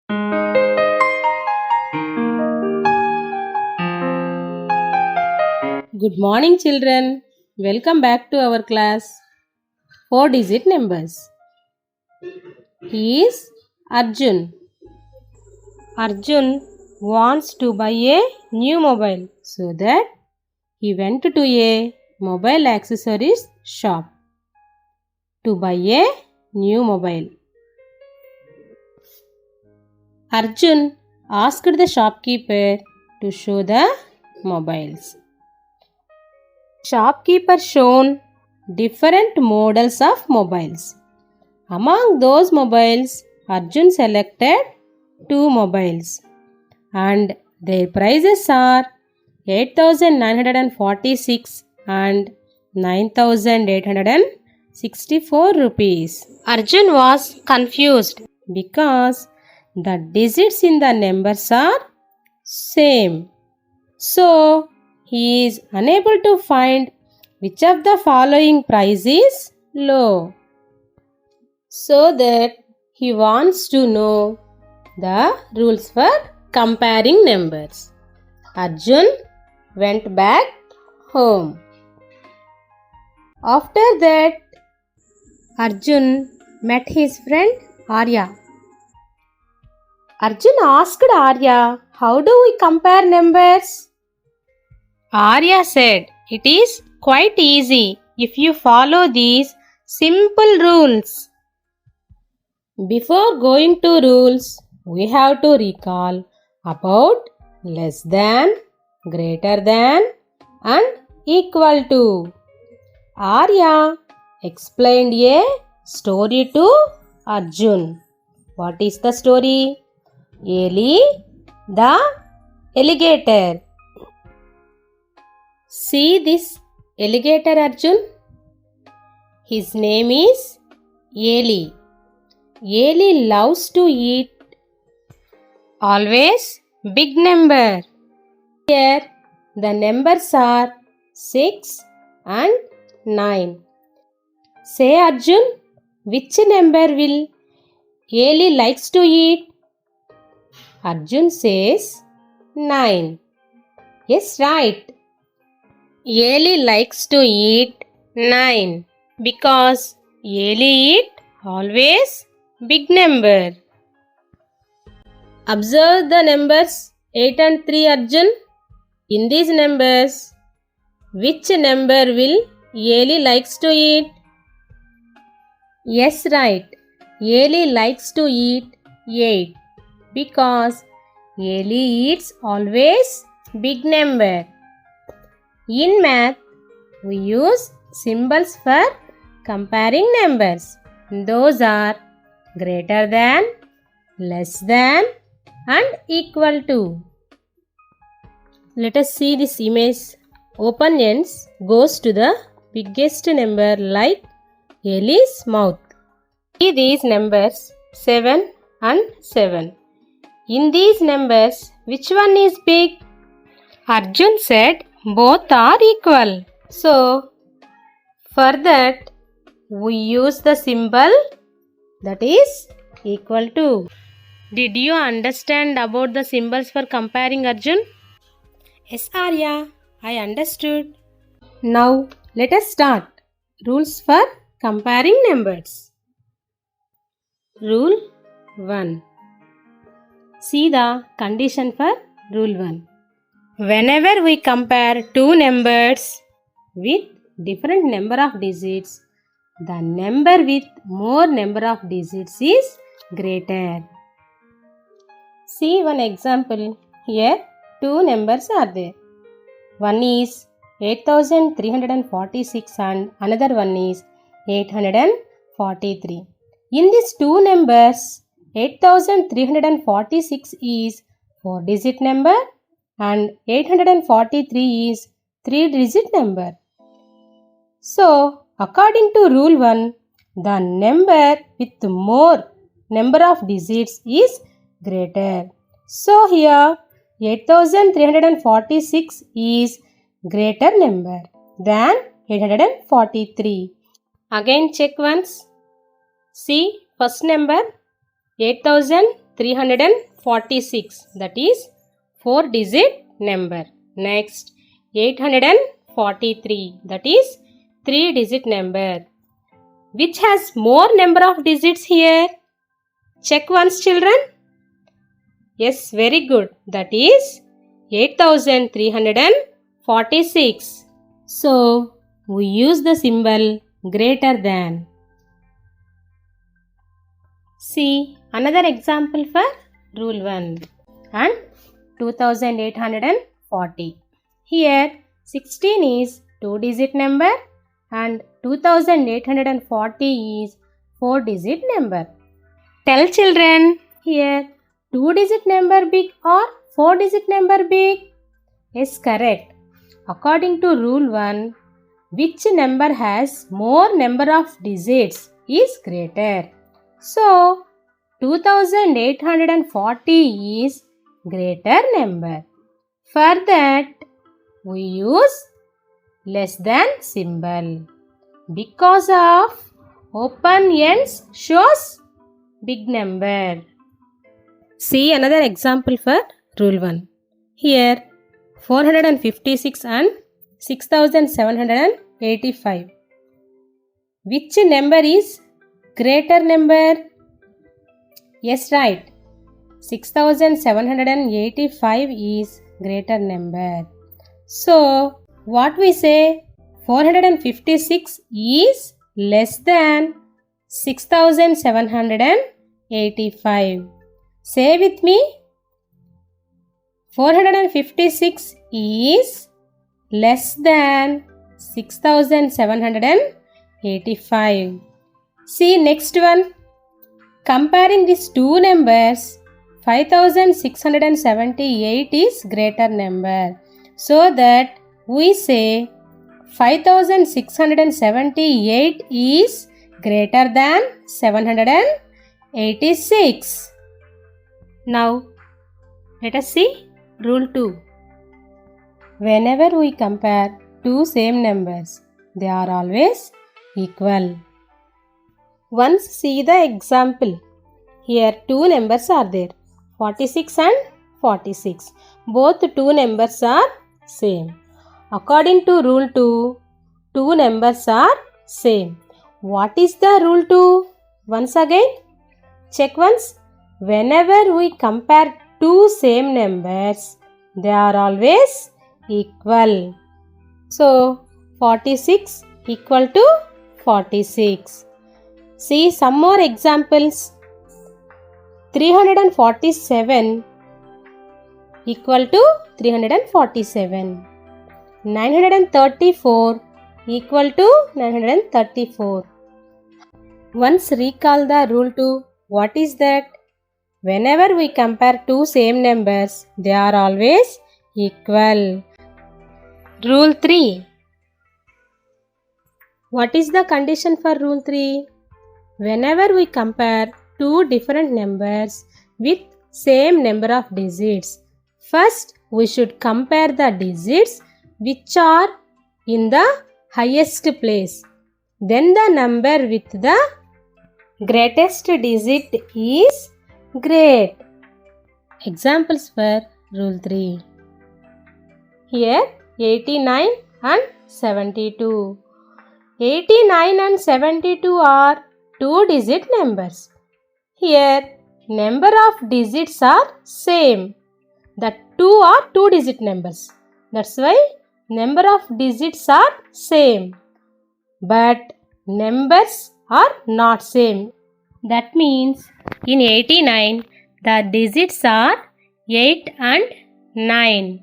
Good morning, children. Welcome back to our class. 4-digit numbers. He is Arjun. Arjun wants to buy a new mobile, so that he went to a mobile accessories shop to buy a new mobile. Arjun asked the shopkeeper to show the mobiles. Shopkeeper shown different models of mobiles. Among those mobiles, Arjun selected 2 mobiles and their prices are 8,946 and 9,864 rupees. Arjun was confused because the digits in the numbers are same. So, he is unable to find which of the following price is low. So that he wants to know the rules for comparing numbers. Arjun went back home. After that, Arjun met his friend Arya. Arjun asked Arya, "How do we compare numbers?" Arya said, "It is quite easy if you follow these simple rules." Before going to rules, we have to recall about less than, greater than and equal to. Arya explained a story to Arjun. What is the story? Eli the alligator. See this alligator, Arjun? His name is Eli. Eli loves to eat always big number. Here the numbers are 6 and 9. Say, Arjun, which number will Eli likes to eat? Arjun says 9. Yes, right. Eli likes to eat 9 because Eli eat always big number. Observe the numbers 8 and 3, Arjun. In these numbers, which number will Eli likes to eat? Yes, right. Eli likes to eat 8 because Eli eats always big number. In math, we use symbols for comparing numbers. Those are greater than, less than and equal to. Let us see this image. Open ends goes to the biggest number like Eli's mouth. See these numbers 7 and 7. In these numbers, which one is big? Arjun said both are equal. So, for that, we use the symbol that is equal to. Did you understand about the symbols for comparing, Arjun? Yes, Arya, I understood. Now, let us start. Rules for comparing numbers. Rule 1. See the condition for Rule 1. Whenever we compare two numbers with different number of digits, the number with more number of digits is greater. See one example. Here two numbers are there. One is 8,346 and another one is 843. In these two numbers, 8,346 is 4-digit number and 843 is 3-digit number. So, according to Rule 1, the number with more number of digits is greater. So, here 8,346 is greater number than 843. Again check once. See first number 8,346 346, that is 4-digit number. Next, 843, that is 3-digit number. Which has more number of digits here? Check once, children. Yes, very good. That is 8346. So, we use the symbol greater than. See another example for rule 1 and 2840. Here 16 is 2-digit number and 2840 is 4-digit number. Tell children, here 2-digit number big or 4-digit number big? Yes, correct. According to rule 1, which number has more number of digits is greater. So, 2840 is greater number. For that, we use less than symbol. Because of open ends shows big number. See another example for rule 1. Here 456 and 6785. Which number is greater number? Yes, right. 6785 is greater number. So, what we say? 456 is less than 6785. Say with me. 456 is less than 6785. See next one. Comparing these two numbers, 5678 is greater number. So that we say 5678 is greater than 786. Now, let us see rule 2. Whenever we compare two same numbers, they are always equal. Once see the example. Here two numbers are there, 46 and 46. Both two numbers are same. According to rule 2, two numbers are same. What is the rule 2? Once again, check once. Whenever we compare two same numbers, they are always equal. So, 46 equal to 46. See some more examples. 347 equal to 347. 934 equal to 934. Once recall the rule 2. What is that? Whenever we compare two same numbers, they are always equal. Rule 3. What is the condition for rule 3? Whenever we compare two different numbers with same number of digits, first we should compare the digits which are in the highest place. Then the number with the greatest digit is great. Examples for rule 3. Here 89 and 72. 89 and 72 are two-digit numbers. Here number of digits are same. The two are two-digit numbers. That's why number of digits are same. But numbers are not same. That means in 89 the digits are 8 and 9.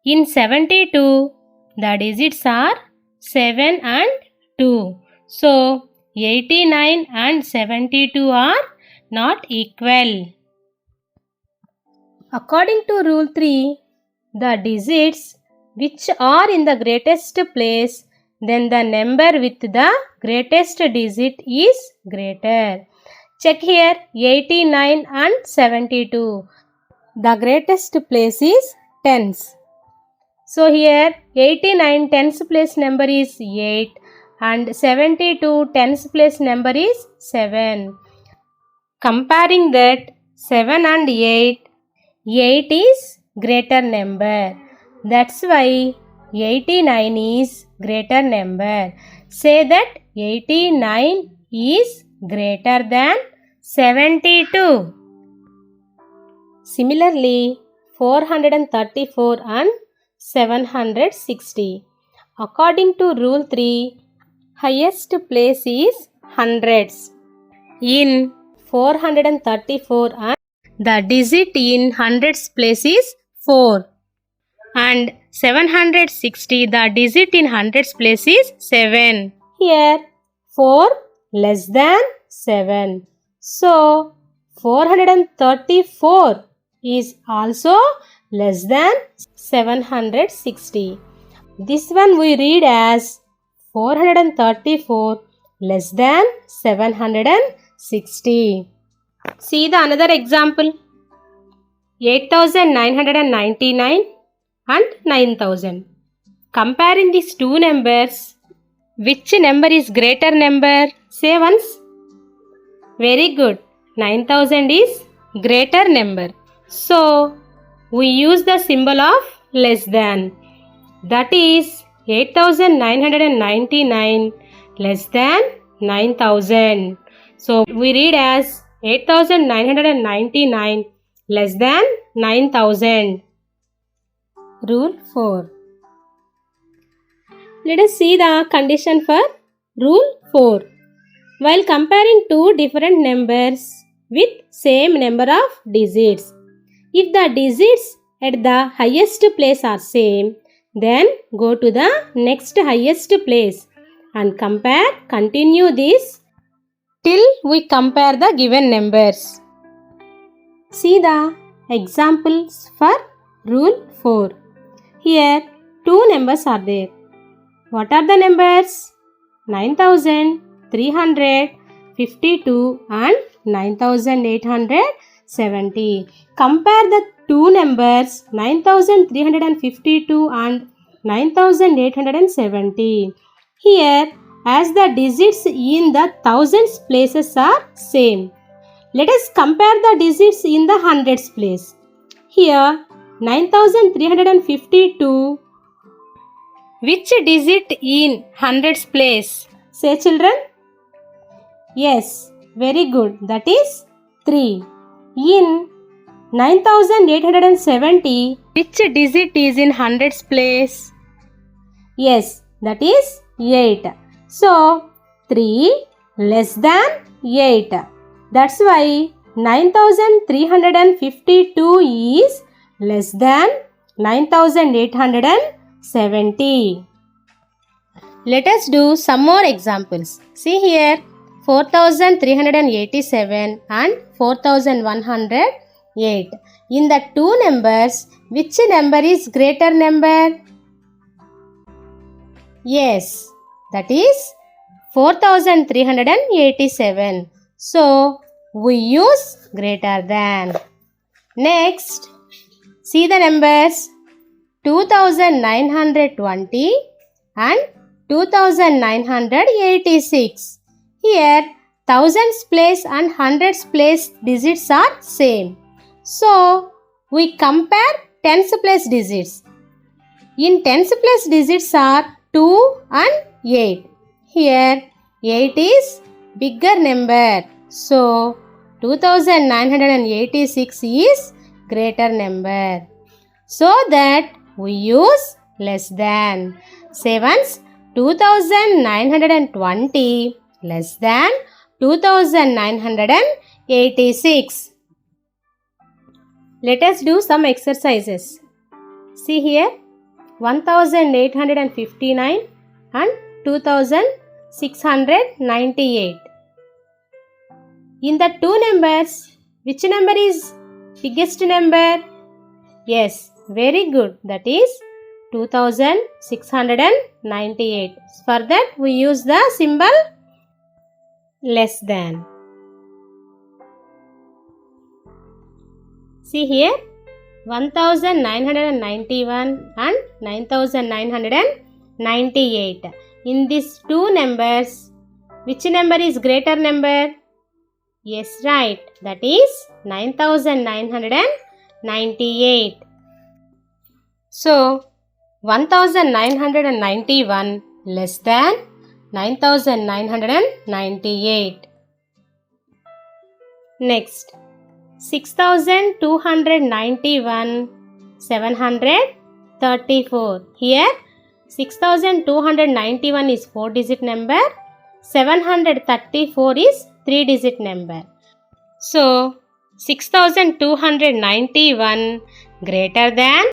In 72 the digits are 7 and 2. So 89 and 72 are not equal. According to rule 3, the digits which are in the greatest place, then the number with the greatest digit is greater. Check here 89 and 72. The greatest place is tens. So here 89 tens place number is 8 and 72 tens place number is 7. Comparing that, 7 and 8. 8 is greater number. That's why 89 is greater number. Say that 89 is greater than 72. Similarly, 434 and 760. According to rule 3, highest place is hundreds. In 434 and the digit in hundreds place is 4. And 760 the digit in hundreds place is 7. Here 4 less than 7. So 434 is also less than 760. This one we read as 434 less than 760. See the another example. 8999 and 9000. Comparing these two numbers, which number is greater number? Say once. Very good. 9000 is greater number. So, we use the symbol of less than. That is 8999 less than 9000. So, we read as 8999 less than 9000. Rule 4. Let us see the condition for Rule 4. While comparing two different numbers with same number of digits, if the digits at the highest place are same, then go to the next highest place and continue this till we compare the given numbers. See the examples for Rule 4. Here two numbers are there. What are the numbers? 9352 and 9870. Compare the two numbers 9352 and 9870. Here, as the digits in the thousands places are same, let us compare the digits in the hundreds place. Here, 9352, which digit in hundreds place? Say children. Yes, very good. That is 3. In 9870, which digit is in hundreds place? Yes, that is 8. So, 3 less than 8. That's why 9352 is less than 9870. Let us do some more examples. See here, 4387 and 4108. In the two numbers, which number is greater number? Yes, that is 4387. So, we use greater than. Next, see the numbers 2920 and 2986. Here, thousands place and hundreds place digits are same. So, we compare tens place digits. In tens place digits are 2 and 8. Here, 8 is bigger number. So, 2986 is greater number. So that we use less than. Say once, 2920 less than 2986. Let us do some exercises. See here, 1859 and 2698. In the two numbers, which number is biggest number? Yes, very good. That is 2698. For that, we use the symbol less than. See here, 1991 and 9998. In these two numbers, which number is greater number? Yes, right. That is 9998. So, 1991 less than 9998. Next, 6291 734. Here 6291 is 4-digit number, 734 is 3-digit number. So 6291 greater than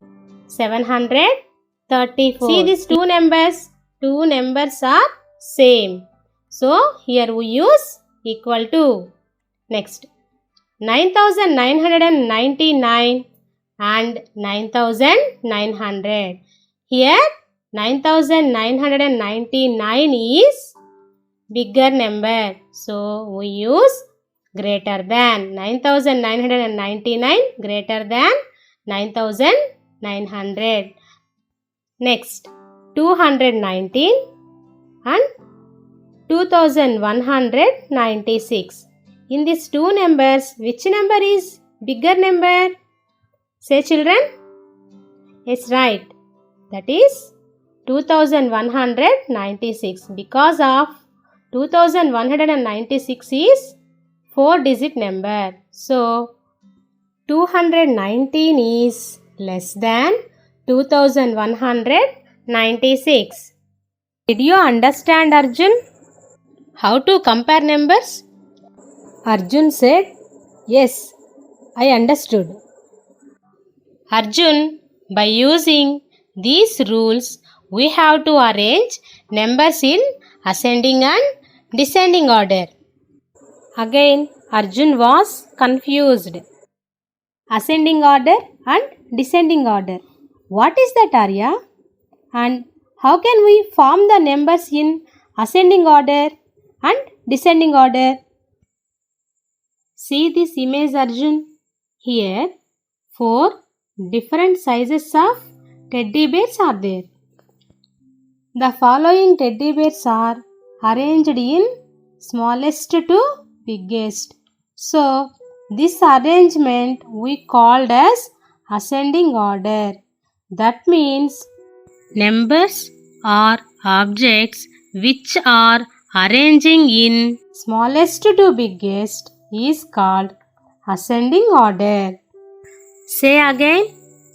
734. See these two numbers are same. So here we use equal to. Next, 9999 and 9900. Here 9999 is bigger number. So we use greater than. 9999 greater than 9900. Next, 219 and 2196. In these two numbers, which number is bigger number? Say children. Yes, right. That is 2196 because of 2196 is 4-digit number. So 219 is less than 2196. Did you understand, Arjun? How to compare numbers? Arjun said, yes, I understood. Arjun, by using these rules, we have to arrange numbers in ascending and descending order. Again, Arjun was confused. Ascending order and descending order. What is that, Arya? And how can we form the numbers in ascending order and descending order? See this image, Arjun. Here, 4 different sizes of teddy bears are there. The following teddy bears are arranged in smallest to biggest. So, this arrangement we called as ascending order. That means numbers or objects which are arranging in smallest to biggest is called ascending order. Say again,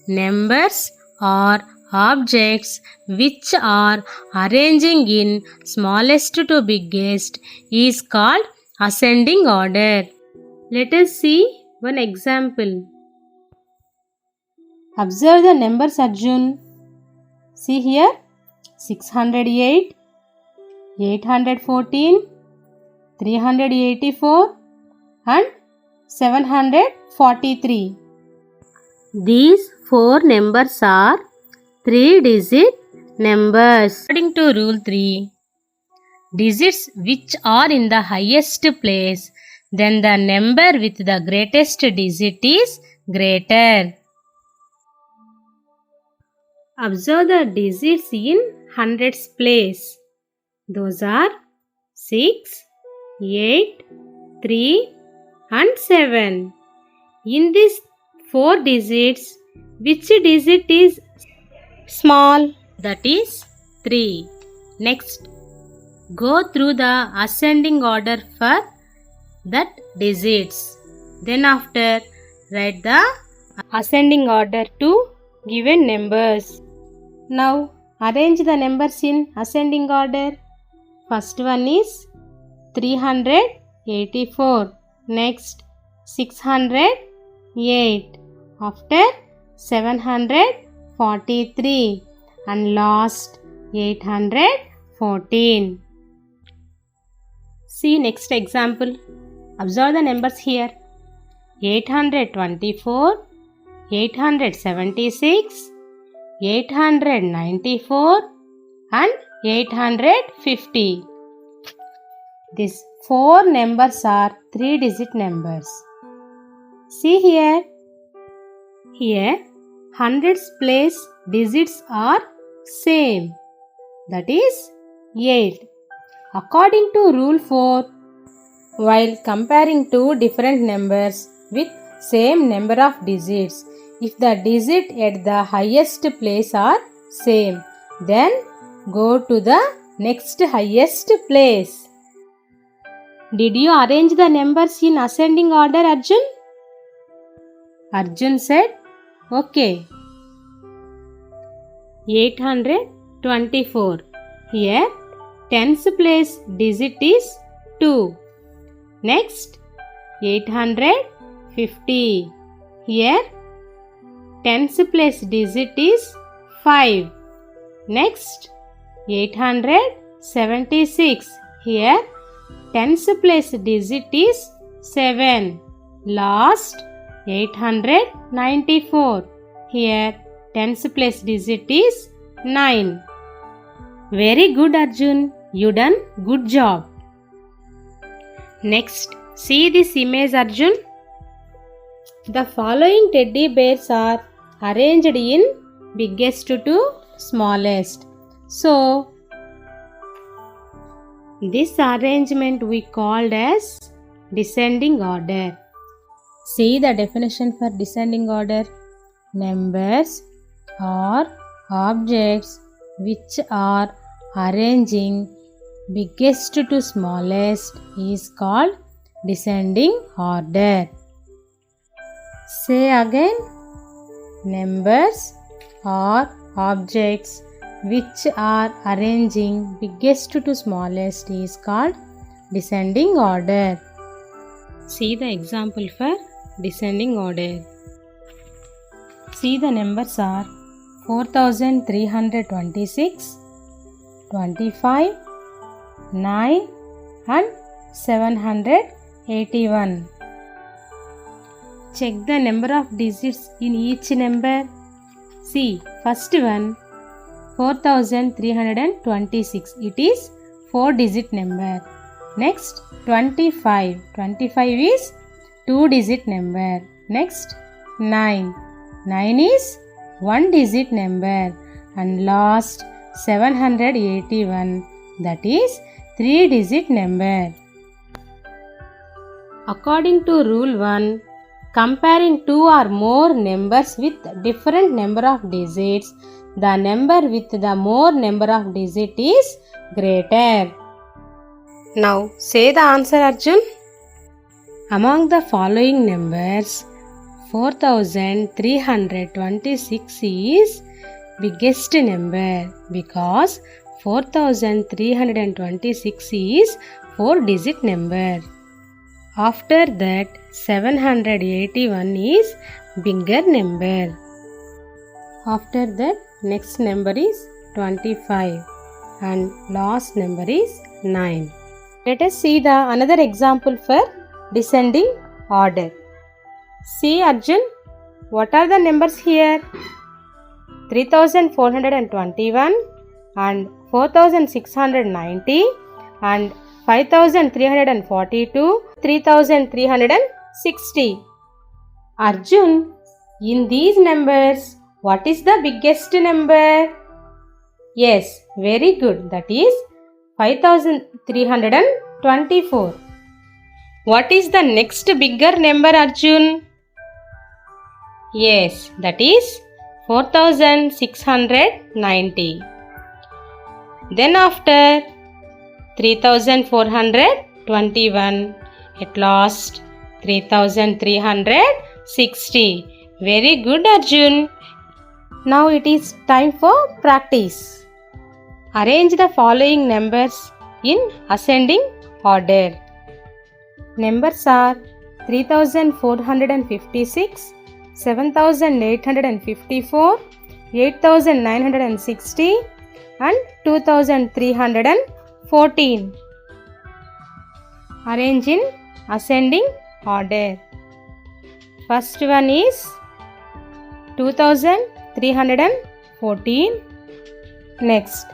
numbers or objects which are arranging in smallest to biggest is called ascending order. Let us see one example. Observe the numbers, Arjun. See here, 608, 814, 384 and 743. These 4 numbers are 3-digit numbers. According to rule 3, digits which are in the highest place, then the number with the greatest digit is greater. Observe the digits in hundreds place. Those are 6, 8, 3 and 7. In these 4 digits, which digit is small? That is 3. Next, go through the ascending order for that digits. Then after, write the ascending order to given numbers. Now, arrange the numbers in ascending order. First one is 384. Next, 608. After, 743. And last, 814. See next example. Observe the numbers here. 824, 876, 894 and 850. These 4 numbers are 3-digit numbers. See here. Here, hundreds place digits are same. That is 8. According to rule 4, while comparing two different numbers with same number of digits. If the digit at the highest place are same, then go to the next highest place. Did you arrange the numbers in ascending order, Arjun? Arjun said, okay. 824. Here, tens place digit is 2. Next, 850. Here, tens place digit is 5. Next, 876. Here, tens place digit is 7. Last, 894. Here, tens place digit is 9. Very good, Arjun. You done good job. Next, see this image, Arjun. The following teddy bears are arranged in biggest to smallest. So, this arrangement we called as descending order. See the definition for descending order. Numbers or objects which are arranging biggest to smallest is called descending order. Say again. Numbers or objects which are arranging biggest to smallest is called descending order. See the example for descending order. See the numbers are 4326, 25, 9 and 781. Check the number of digits in each number. See, first one 4326. It is 4-digit number. Next 25. 25 is 2-digit number. Next 9. 9 is 1-digit number. And last 781. That is 3-digit number. According to rule 1, comparing two or more numbers with different number of digits, the number with the more number of digits is greater. Now say the answer, Arjun. Among the following numbers, 4326 is biggest number because 4326 is 4-digit number. After that, 781 is bigger number. After that, next number is 25 and last number is 9. Let us see the another example for descending order. See, Arjun, what are the numbers here? 3421 and 4690 and 5342, 3360. Arjun, in these numbers, what is the biggest number? Yes, very good. That is 5324. What is the next bigger number, Arjun? Yes, that is 4690. Then after 3421, at last 3360. Very good, Arjun. Now it is time for practice. Arrange the following numbers in ascending order. Numbers are 3456, 7854, 8960 and 2314. Arrange in ascending order. First one is 2314. Next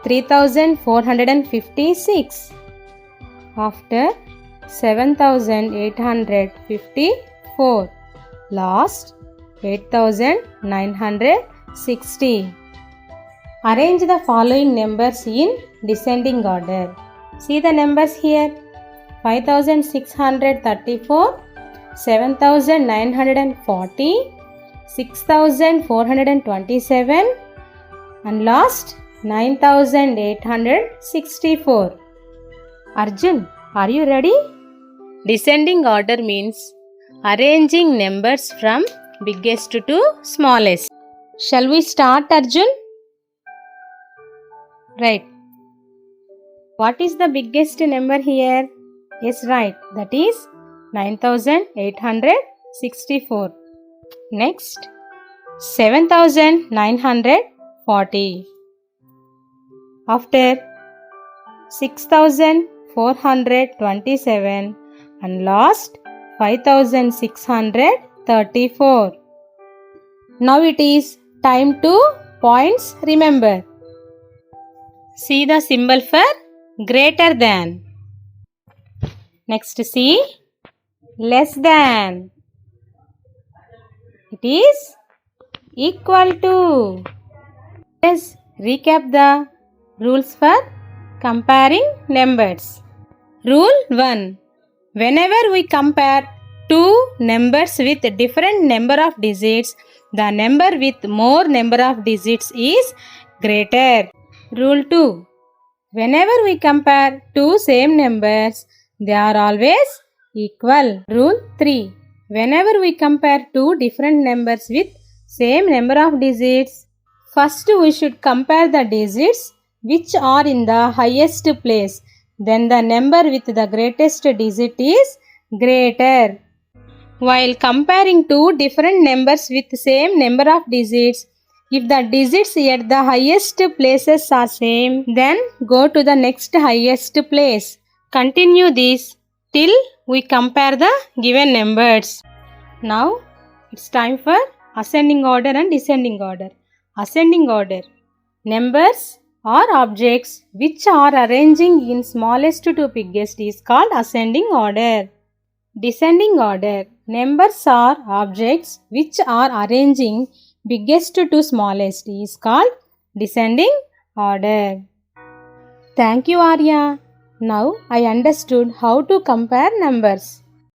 3456. After 7854. Last 8960. Arrange the following numbers in descending order. See the numbers here. 5634, 7940, 6427, and last 9864. Arjun, are you ready? Descending order means arranging numbers from biggest to smallest. Shall we start, Arjun? Right. What is the biggest number here? Yes, right. That is 9864. Next, 7940. After 6427 and last 5634. Now it is time to points remember. See the symbol for greater than. Next see less than. It is equal to. Let's recap the rules for comparing numbers. Rule 1. Whenever we compare two numbers with different number of digits, the number with more number of digits is greater. Rule 2. Whenever we compare two same numbers, they are always equal. Rule 3. Whenever we compare two different numbers with same number of digits, first we should compare the digits which are in the highest place. Then the number with the greatest digit is greater. While comparing two different numbers with same number of digits, if the digits at the highest places are same, then go to the next highest place. Continue this till we compare the given numbers. Now it's time for ascending order and descending order. Ascending order. Numbers or objects which are arranging in smallest to biggest is called ascending order. Descending order. Numbers or objects which are arranging biggest to smallest is called descending order. Thank you, Arya. Now I understood how to compare numbers.